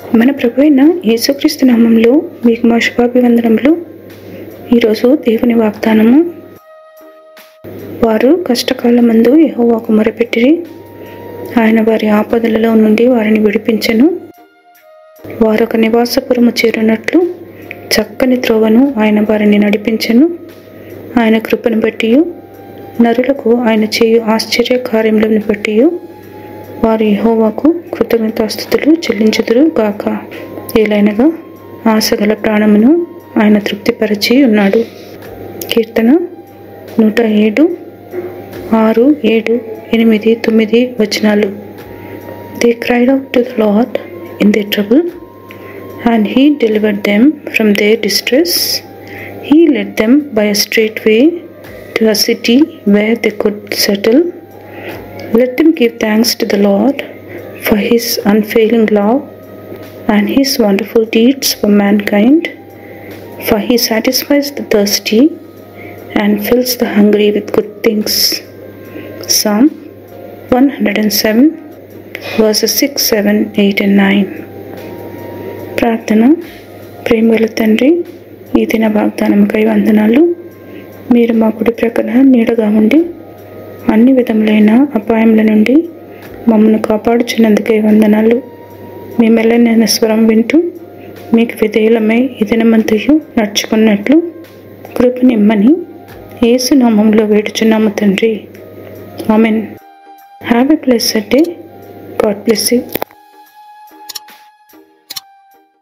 మన ప్రభు అయిన యేసుక్రీస్తు నామంలో మీకు మా శుభాభివందనములు. ఈరోజు దేవుని వాగ్దానము. వారు కష్టకాలమందు యెహోవాకు మొరపెట్టిరి, ఆయన వారి ఆపదలలో నుండి వారిని విడిపించెను. వారొక నివాసపురము చేరునట్లు చక్కని త్రోవను ఆయన వారిని నడిపించెను. ఆయన కృపను బట్టి నరులకు ఆయన చేయు ఆశ్చర్య కార్యములను బట్టి వారు యెహోవాకు కృతజ్ఞతాస్తుతులు చెల్లించుదురు గాక. ఏలైనగా ఆశగల ప్రాణమును ఆయన తృప్తిపరచి ఉన్నాడు. కీర్తన 107, 6, 7, 8, 9 వచనాలు. They cried out to the Lord in their trouble, and he delivered them from their distress. He led them by a straight way to a city where they could settle. Let them give thanks to the Lord for his unfailing love and his wonderful deeds for mankind, for he satisfies the thirsty and fills the hungry with good things. Psalm 107 verses 6, 7, 8 and 9. ప్రార్థన. ప్రేమగల తండ్రి, ఈ దిన వాగ్దానముకై వందనాలు. మీరు మా కుడి ప్రక్కన నీడగా ఉండి అన్ని విధములైన అపాయముల నుండి మమ్మల్ని కాపాడుచున్నందుకై వందనాలు. మీ మెల్లనైన స్వరం వింటూ మీకు విధేయులమై ఈ దినమంతయు నడుచుకున్నట్లు కృపనిమ్మని యేసు నామములో వేడుచున్నాము తండ్రి. Amen. Have a blessed day. God bless you.